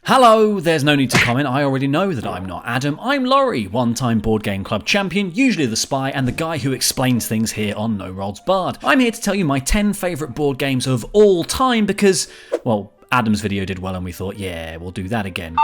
Hello, there's no need to comment, I already know that I'm not Adam. I'm Laurie, one-time Board Game Club champion, usually the spy and the guy who explains things here on No Rolls Barred. I'm here to tell you my 10 favourite board games of all time because, well, Adam's video did well and we thought, yeah, we'll do that again.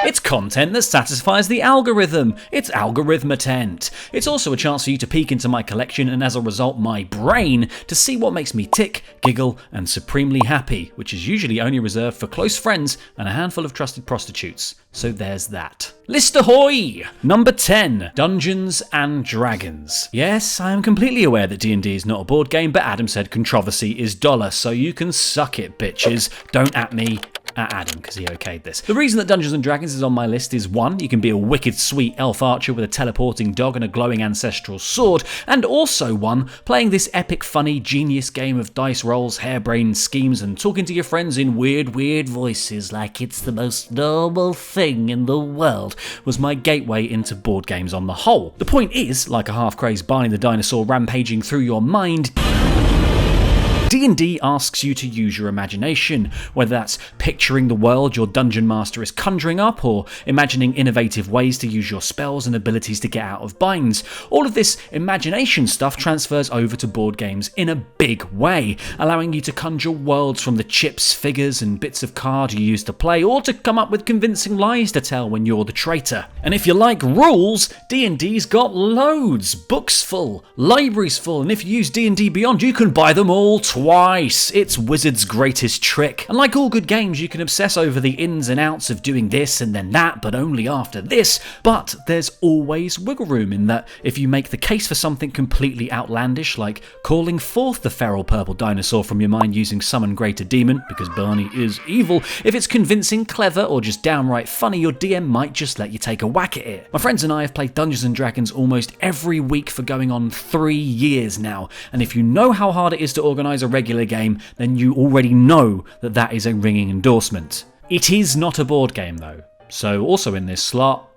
It's content that satisfies the algorithm. It's algorithmatent. It's also a chance for you to peek into my collection and as a result my brain to see what makes me tick, giggle and supremely happy, which is usually only reserved for close friends and a handful of trusted prostitutes. So there's that. List ahoy! Number 10, Dungeons and Dragons. Yes, I am completely aware that D&D is not a board game, but Adam said controversy is dollar, so you can suck it, bitches. Don't at me. At Adam, because he okayed this. The reason that Dungeons & Dragons is on my list is 1, you can be a wicked sweet elf archer with a teleporting dog and a glowing ancestral sword, and also 1, playing this epic funny genius game of dice rolls, harebrained schemes, and talking to your friends in weird voices like it's the most normal thing in the world was my gateway into board games on the whole. The point is, like a half-crazed Barney the dinosaur rampaging through your mind, D&D asks you to use your imagination, whether that's picturing the world your dungeon master is conjuring up, or imagining innovative ways to use your spells and abilities to get out of binds. All of this imagination stuff transfers over to board games in a big way, allowing you to conjure worlds from the chips, figures and bits of card you use to play, or to come up with convincing lies to tell when you're the traitor. And if you like rules, D&D's got loads, books full, libraries full, and if you use D&D Beyond you can buy them all twice. It's Wizard's greatest trick. And like all good games, you can obsess over the ins and outs of doing this and then that, but only after this. But there's always wiggle room in that if you make the case for something completely outlandish, like calling forth the feral purple dinosaur from your mind using Summon Greater Demon, because Barney is evil, if it's convincing, clever, or just downright funny, your DM might just let you take a whack at it. My friends and I have played Dungeons & Dragons almost every week for going on 3 years now, and if you know how hard it is to organise a regular game, then you already know that that is a ringing endorsement. It is not a board game though, so also in this slot,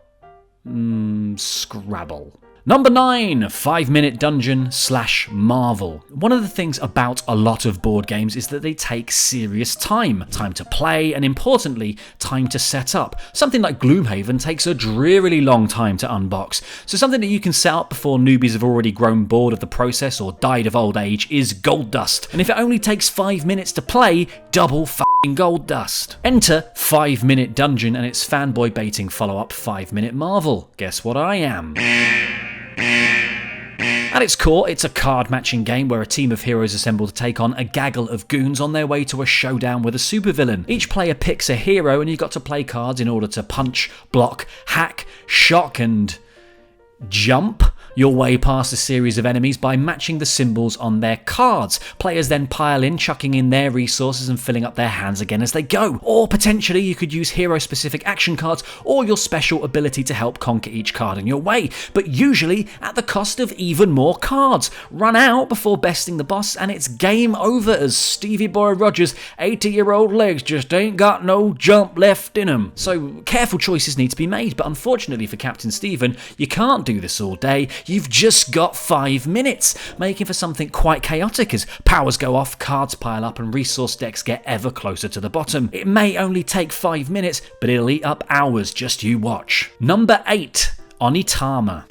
Scrabble. Number 9, 5-Minute Dungeon / Marvel. One of the things about a lot of board games is that they take serious time. Time to play, and importantly, time to set up. Something like Gloomhaven takes a drearily long time to unbox. So something that you can set up before newbies have already grown bored of the process or died of old age is Gold Dust. And if it only takes 5 minutes to play, double Gold Dust. Enter 5-Minute Dungeon and its fanboy baiting follow-up 5-Minute Marvel. Guess what I am? At its core, it's a card-matching game where a team of heroes assemble to take on a gaggle of goons on their way to a showdown with a supervillain. Each player picks a hero and you've got to play cards in order to punch, block, hack, shock and jump your way past a series of enemies by matching the symbols on their cards. Players then pile in, chucking in their resources and filling up their hands again as they go. Or potentially you could use hero-specific action cards or your special ability to help conquer each card in your way, but usually at the cost of even more cards. Run out before besting the boss and it's game over as Stevie Boy Rogers' 80-year-old legs just ain't got no jump left in them. So careful choices need to be made, but unfortunately for Captain Stephen, you can't do this all day. You've just got 5 minutes, making for something quite chaotic as powers go off, cards pile up and resource decks get ever closer to the bottom. It may only take 5 minutes, but it'll eat up hours, just you watch. Number 8, Onitama.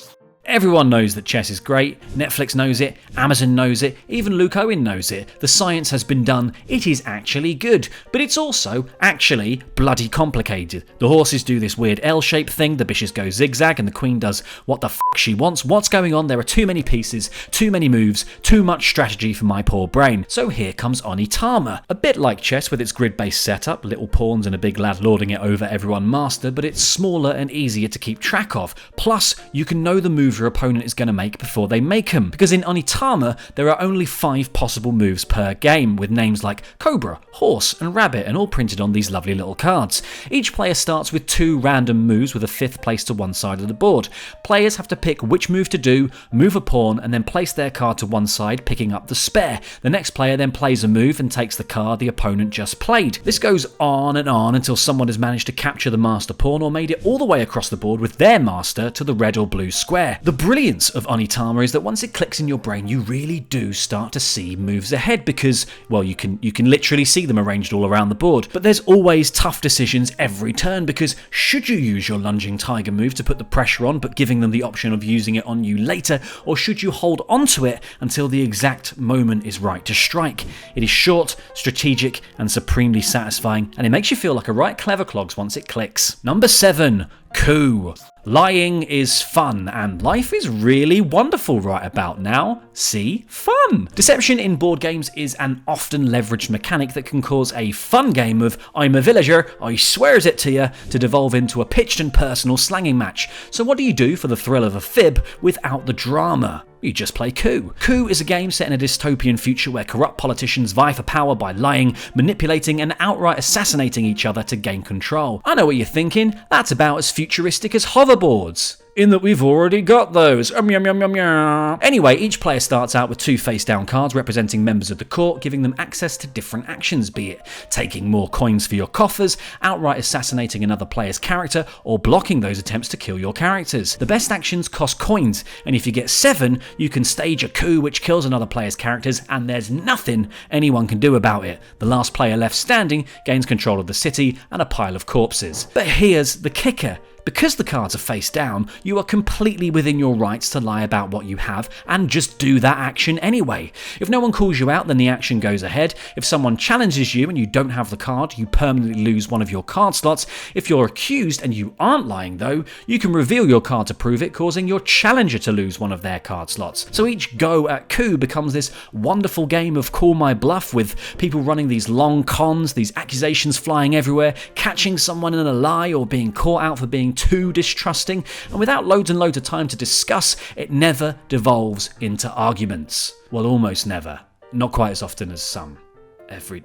Everyone knows that chess is great, Netflix knows it, Amazon knows it, even Luke Owen knows it. The science has been done, it is actually good, but it's also actually bloody complicated. The horses do this weird L-shaped thing, the bishops go zigzag, and the queen does what the f*** she wants. What's going on? There are too many pieces, too many moves, too much strategy for my poor brain. So here comes Onitama. A bit like chess with its grid-based setup, little pawns and a big lad lording it over everyone master, but it's smaller and easier to keep track of. Plus, you can know the moves your opponent is going to make before they make them, because in Onitama there are only 5 possible moves per game, with names like Cobra, Horse and Rabbit, and all printed on these lovely little cards. Each player starts with 2 random moves with a 5th placed to one side of the board. Players have to pick which move to do, move a pawn, and then place their card to one side, picking up the spare. The next player then plays a move and takes the card the opponent just played. This goes on and on until someone has managed to capture the master pawn or made it all the way across the board with their master to the red or blue square. The brilliance of Onitama is that once it clicks in your brain, you really do start to see moves ahead because, well, you can literally see them arranged all around the board. But there's always tough decisions every turn because should you use your lunging tiger move to put the pressure on but giving them the option of using it on you later, or should you hold onto it until the exact moment is right to strike? It is short, strategic and supremely satisfying, and it makes you feel like a right clever clogs once it clicks. Number 7. Coup. Lying is fun, and life is really wonderful right about now. See? Fun! Deception in board games is an often leveraged mechanic that can cause a fun game of "I'm a villager, I swears it to you" to devolve into a pitched and personal slanging match. So what do you do for the thrill of a fib without the drama? You just play Coup. Coup is a game set in a dystopian future where corrupt politicians vie for power by lying, manipulating and outright assassinating each other to gain control. I know what you're thinking, that's about as futuristic as hoverboards. In that we've already got those. Anyway, each player starts out with 2 face-down cards representing members of the court, giving them access to different actions, be it taking more coins for your coffers, outright assassinating another player's character, or blocking those attempts to kill your characters. The best actions cost coins, and if you get 7, you can stage a coup which kills another player's characters, and there's nothing anyone can do about it. The last player left standing gains control of the city and a pile of corpses. But here's the kicker. Because the cards are face down, you are completely within your rights to lie about what you have and just do that action anyway. If no one calls you out, then the action goes ahead. If someone challenges you and you don't have the card, you permanently lose one of your card slots. If you're accused and you aren't lying though, you can reveal your card to prove it, causing your challenger to lose one of their card slots. So each go at Coup becomes this wonderful game of call my bluff with people running these long cons, these accusations flying everywhere, catching someone in a lie or being caught out for being too distrusting, and without loads and loads of time to discuss, it never devolves into arguments. Well, almost never. Not quite as often as some. Every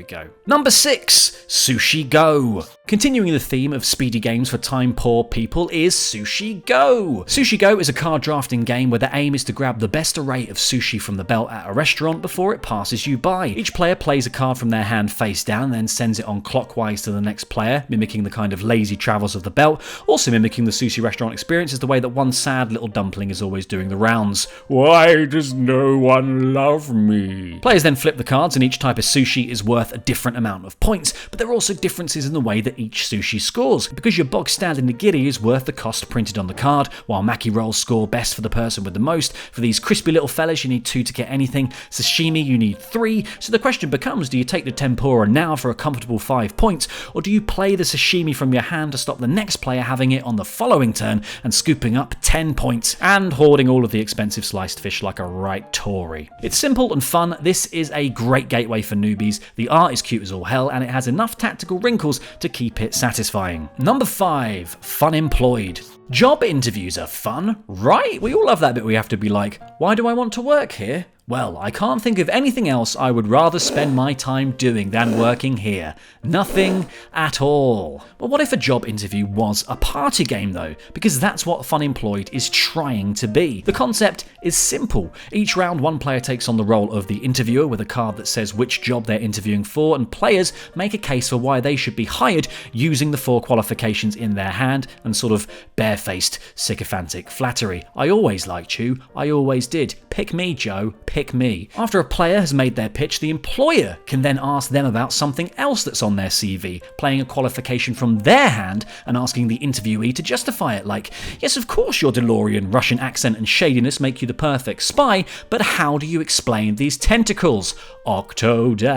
go. Number 6. Sushi Go. Continuing the theme of speedy games for time-poor people is Sushi Go. Sushi Go is a card drafting game where the aim is to grab the best array of sushi from the belt at a restaurant before it passes you by. Each player plays a card from their hand face down, then sends it on clockwise to the next player, mimicking the kind of lazy travels of the belt, also mimicking the sushi restaurant experience is the way that one sad little dumpling is always doing the rounds. Why does no one love me? Players then flip the cards, and each type of sushi is worth a different amount of points, but there are also differences in the way that each sushi scores. Because your bog standard nigiri is worth the cost printed on the card, while maki rolls score best for the person with the most. For these crispy little fellas, you need 2 to get anything. Sashimi, you need 3. So the question becomes, do you take the tempura now for a comfortable 5 points, or do you play the sashimi from your hand to stop the next player having it on the following turn and scooping up 10 points and hoarding all of the expensive sliced fish like a right Tory? It's simple and fun. This is a great gateway for newbies. The art is cute as all hell, and it has enough tactical wrinkles to keep it satisfying. Number 5. Fun Employed. Job interviews are fun, right? We all love that bit where we have to be like, why do I want to work here? Well, I can't think of anything else I would rather spend my time doing than working here. Nothing at all. But what if a job interview was a party game though? Because that's what Fun Employed is trying to be. The concept is simple. Each round, one player takes on the role of the interviewer with a card that says which job they're interviewing for, and players make a case for why they should be hired using the 4 qualifications in their hand and sort of barefaced sycophantic flattery. I always liked you. I always did. Pick me, Joe. Pick me. After a player has made their pitch, the employer can then ask them about something else that's on their CV, playing a qualification from their hand and asking the interviewee to justify it, like, yes, of course your DeLorean Russian accent and shadiness make you the perfect spy, but how do you explain these tentacles? Octodad.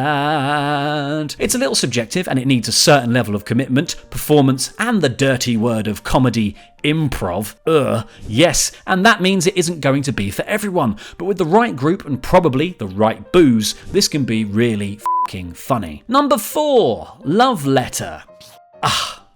It's a little subjective and it needs a certain level of commitment, performance, and the dirty word of comedy, improv. Yes, and that means it isn't going to be for everyone, but with the right group and probably the right booze, this can be really f***ing funny. Number 4. Love Letter.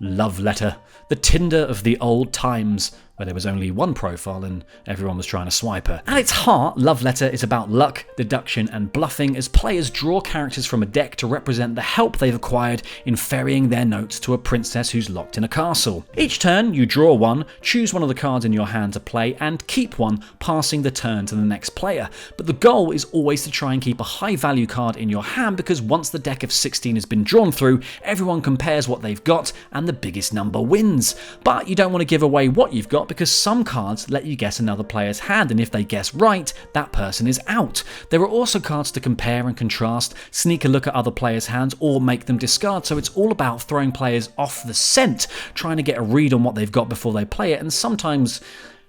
Love Letter. The Tinder of the old times, where there was only one profile and everyone was trying to swipe her. At its heart, Love Letter is about luck, deduction, and bluffing as players draw characters from a deck to represent the help they've acquired in ferrying their notes to a princess who's locked in a castle. Each turn, you draw one, choose one of the cards in your hand to play, and keep one, passing the turn to the next player. But the goal is always to try and keep a high-value card in your hand, because once the deck of 16 has been drawn through, everyone compares what they've got, and the biggest number wins. But you don't want to give away what you've got, not, because some cards let you guess another player's hand, and if they guess right, that person is out. There are also cards to compare and contrast, sneak a look at other players' hands, or make them discard, so it's all about throwing players off the scent, trying to get a read on what they've got before they play it, and sometimes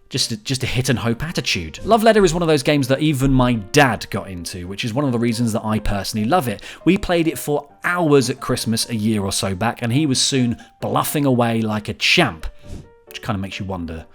just a hit and hope attitude. Love Letter is one of those games that even my dad got into, which is one of the reasons that I personally love it. We played it for hours at Christmas a year or so back, and he was soon bluffing away like a champ, which kind of makes you wonder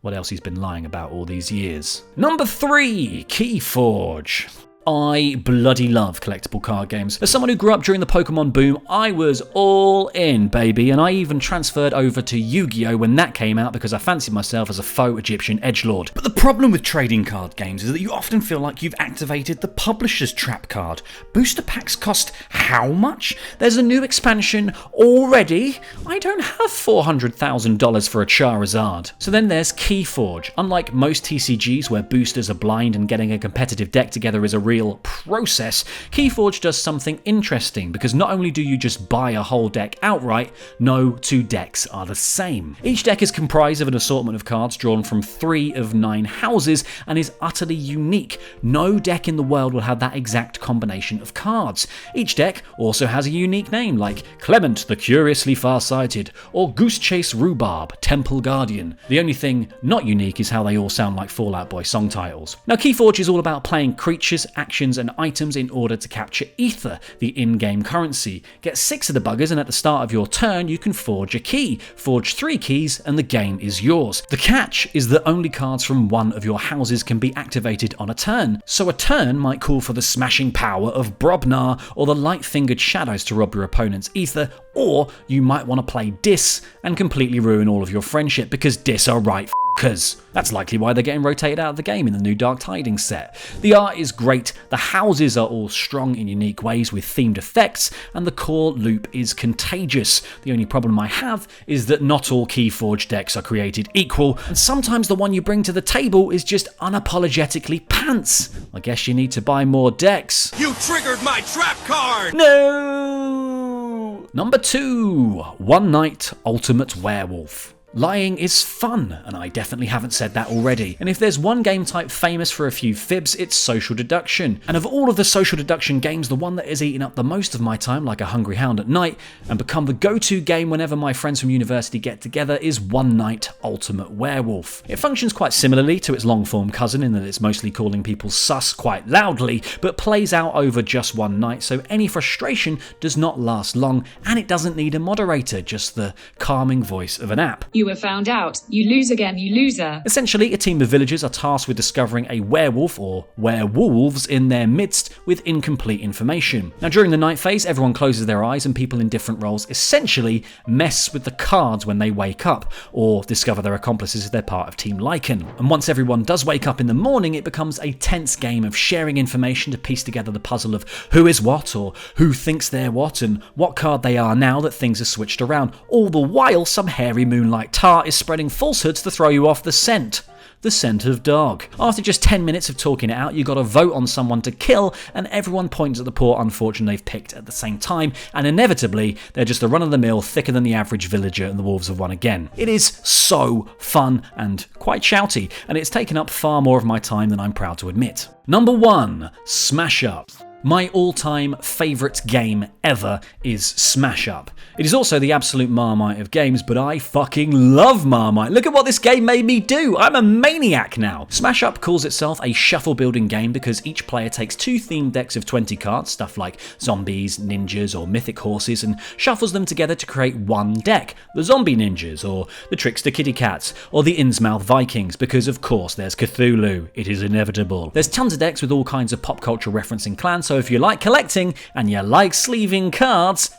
what else he's been lying about all these years. Number 3, Keyforge. I bloody love collectible card games. As someone who grew up during the Pokemon boom, I was all in, baby, and I even transferred over to Yu-Gi-Oh! When that came out because I fancied myself as a faux Egyptian edgelord. But the problem with trading card games is that you often feel like you've activated the publisher's trap card. Booster packs cost how much? There's a new expansion already? I don't have $400,000 for a Charizard. So then there's Keyforge. Unlike most TCGs where boosters are blind and getting a competitive deck together is a real process, Keyforge does something interesting, because not only do you just buy a whole deck outright, no two decks are the same. Each deck is comprised of an assortment of cards drawn from 3 of 9 houses and is utterly unique. No deck in the world will have that exact combination of cards. Each deck also has a unique name, like Clement the Curiously Farsighted, or Goose Chase Rhubarb, Temple Guardian. The only thing not unique is how they all sound like Fall Out Boy song titles. Now, Keyforge is all about playing creatures, actions and items in order to capture ether, the in-game currency. Get 6 of the buggers, and at the start of your turn you can forge a key. Forge 3 keys and the game is yours. The catch is that only cards from one of your houses can be activated on a turn. So a turn might call for the smashing power of Brobnar or the light-fingered shadows to rob your opponent's ether, or you might want to play Dis and completely ruin all of your friendship, because Dis are right f***ers. That's likely why they're getting rotated out of the game in the new Dark Tidings set. The art is great, the houses are all strong in unique ways with themed effects, and the core loop is contagious. The only problem I have is that not all Keyforge decks are created equal, and sometimes the one you bring to the table is just unapologetically pants. I guess you need to buy more decks. You triggered my trap card! No! Number 2, One Night Ultimate Werewolf. Lying is fun, and I definitely haven't said that already. And if there's one game type famous for a few fibs, it's social deduction. And of all of the social deduction games, the one that has eaten up the most of my time like a hungry hound at night and become the go-to game whenever my friends from university get together is One Night Ultimate Werewolf. It functions quite similarly to its long-form cousin in that it's mostly calling people sus quite loudly, but plays out over just one night, so any frustration does not last long, and it doesn't need a moderator, just the calming voice of an app. You were found out. You lose again, you loser. Essentially, a team of villagers are tasked with discovering a werewolf or werewolves in their midst with incomplete information. Now, during the night phase, everyone closes their eyes and people in different roles essentially mess with the cards when they wake up, or discover their accomplices if they're part of Team Lycan. And once everyone does wake up in the morning, it becomes a tense game of sharing information to piece together the puzzle of who is what, or who thinks they're what, and what card they are now that things are switched around. All the while, some hairy moonlight tar is spreading falsehoods to throw you off the scent. The scent of dog. After just 10 minutes of talking it out, you got to vote on someone to kill, and everyone points at the poor unfortunate they've picked at the same time, and inevitably, they're just a run-of-the-mill, thicker than the average villager, and the wolves have won again. It is so fun and quite shouty, and it's taken up far more of my time than I'm proud to admit. Number 1, Smash Up. My all-time favourite game ever is Smash Up. It is also the absolute Marmite of games, but I fucking love Marmite. Look at what this game made me do. I'm a maniac now. Smash Up calls itself a shuffle-building game because each player takes 2 themed decks of 20 cards, stuff like zombies, ninjas, or mythic horses, and shuffles them together to create one deck. The Zombie Ninjas, or the Trickster Kitty Cats, or the Innsmouth Vikings, because of course there's Cthulhu. It is inevitable. There's tons of decks with all kinds of pop culture referencing clans, so if you like collecting and you like sleeving cards,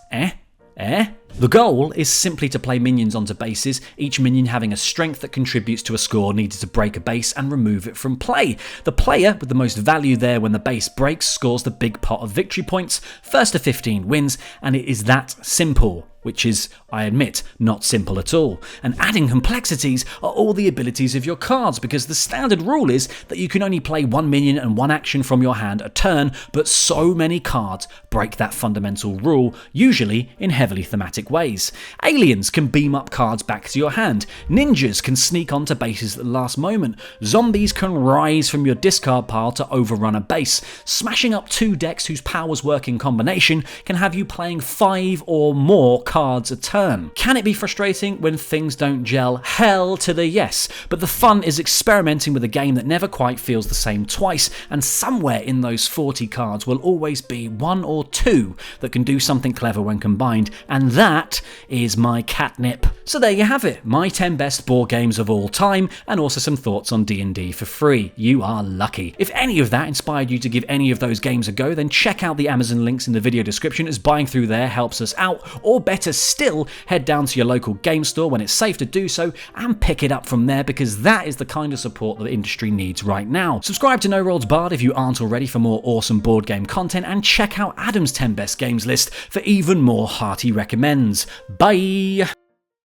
the goal is simply to play minions onto bases, each minion having a strength that contributes to a score needed to break a base and remove it from play. The player with the most value there when the base breaks scores the big pot of victory points. First to 15 wins, and it is that simple. which is, I admit, not simple at all. And adding complexities are all the abilities of your cards, because the standard rule is that you can only play 1 minion and 1 action from your hand a turn, but so many cards break that fundamental rule, usually in heavily thematic ways. Aliens can beam up cards back to your hand, ninjas can sneak onto bases at the last moment, zombies can rise from your discard pile to overrun a base, smashing up 2 decks whose powers work in combination can have you playing 5 or more cards a turn. Can it be frustrating when things don't gel? Hell to the yes, but the fun is experimenting with a game that never quite feels the same twice, and somewhere in those 40 cards will always be 1 or 2 that can do something clever when combined, and that is my catnip. So there you have it, my 10 best board games of all time, and also some thoughts on D&D for free. You are lucky. If any of that inspired you to give any of those games a go, then check out the Amazon links in the video description, as buying through there helps us out, or better still, head down to your local game store when it's safe to do so and pick it up from there, because that is the kind of support that the industry needs right now. Subscribe to No Rolls Barred if you aren't already for more awesome board game content, and check out Adam's 10 best games list for even more hearty recommends. Bye!